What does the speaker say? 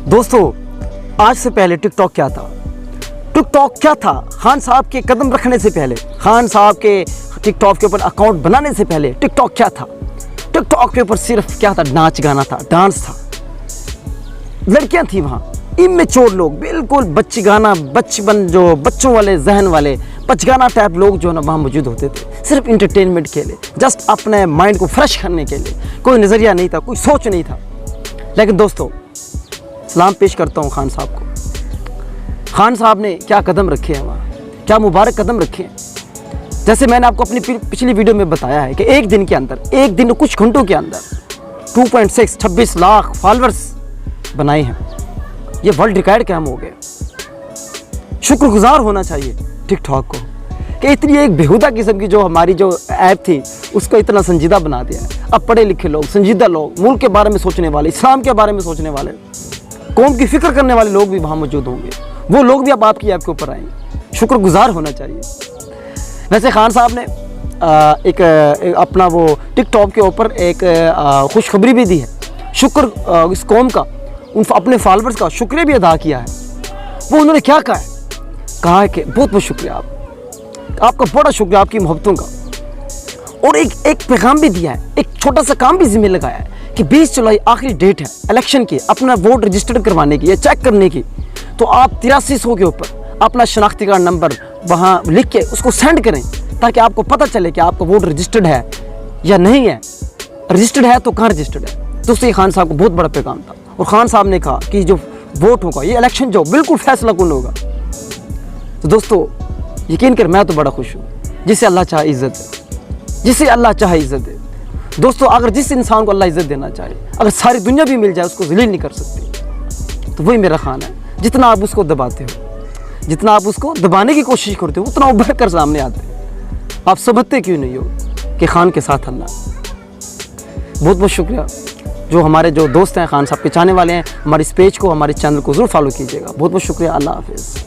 दोस्तों, आज से पहले टिकटॉक क्या था? टिकटॉक क्या था? खान साहब के कदम रखने से पहले, खान साहब के टिकटॉक के ऊपर अकाउंट बनाने से पहले टिकटॉक क्या था? टिकटॉक के ऊपर सिर्फ क्या था? नाच गाना था, डांस था, लड़कियां थी वहाँ, इमेच्योर लोग, बिल्कुल बच्चीगाना, बचपन जो बच्चों वाले जहन वाले बचगाना टाइप लोग जो ना वहाँ मौजूद होते थे, सिर्फ इंटरटेनमेंट के लिए, जस्ट अपने माइंड को फ्रेश करने के लिए। कोई नज़रिया नहीं था, कोई सोच नहीं था। लेकिन दोस्तों, सलाम पेश करता हूँ खान साहब को। खान साहब ने क्या कदम रखे हैं वहाँ, क्या मुबारक कदम रखे हैं। जैसे मैंने आपको अपनी पिछली वीडियो में बताया है कि एक दिन के अंदर, एक दिन कुछ घंटों के अंदर 26 लाख फॉलोअर्स बनाए हैं। ये वर्ल्ड रिकॉर्ड काम हो गया। शुक्रगुजार होना चाहिए टिकटॉक को कि इतनी एक बेहुदा किस्म की जो हमारी जो ऐप थी उसको इतना संजीदा बना दिया है। अब पढ़े लिखे लोग, संजीदा लोग, मुल्क के बारे में सोचने वाले, इस्लाम के बारे में सोचने वाले, कौम की फिक्र करने वाले लोग भी वहाँ मौजूद होंगे। वो लोग भी अब आपकी ऐप के ऊपर आएंगे। शुक्रगुजार होना चाहिए। वैसे खान साहब ने एक अपना वो टिकटॉक के ऊपर एक खुशखबरी भी दी है। शुक्र इस कौम का, उन अपने फॉलोअर्स का शुक्रिया भी अदा किया है। वो उन्होंने क्या कहा है? कहा है कि बहुत बहुत शुक्रिया आपका बड़ा शुक्रिया आपकी मोहब्बतों का। और एक पैगाम भी दिया है, एक छोटा सा काम भी जिम्मे लगाया है कि 20 जुलाई आखिरी डेट है इलेक्शन की, अपना वोट रजिस्टर करवाने की या चेक करने की। तो आप 8300 के ऊपर अपना शनाख्ती कार्ड नंबर वहाँ लिख के उसको सेंड करें ताकि आपको पता चले कि आपका वोट रजिस्टर्ड है या नहीं है। रजिस्टर्ड है तो कहाँ रजिस्टर्ड है। दोस्तों, ये खान साहब को बहुत बड़ा पैगाम था। और खान साहब ने कहा कि जो वोट होगा, ये इलेक्शन जो बिल्कुल फैसला कुन होगा। तो दोस्तों, यकीन कर मैं तो बड़ा खुश हूँ। जिसे अल्लाह चाहे इज़्ज़त दे, जिसे अल्लाह चाहे इज़्ज़त दे। दोस्तों, अगर जिस इंसान को अल्लाह इज़्ज़त देना चाहे, अगर सारी दुनिया भी मिल जाए उसको ज़लील नहीं कर सकती। तो वही मेरा खान है। जितना आप उसको दबाते हो, जितना आप उसको दबाने की कोशिश करते हो, उतना उभर कर सामने आते हैं। आप समझते क्यों नहीं हो कि खान के साथ अल्लाह। बहुत बहुत शुक्रिया। जो हमारे जो दोस्त हैं खान साहब के चाहने वाले हैं, हमारे इस पेज को, हमारे चैनल को ज़रूर फॉलो कीजिएगा। बहुत बहुत शुक्रिया। अल्लाह हाफ़िज़।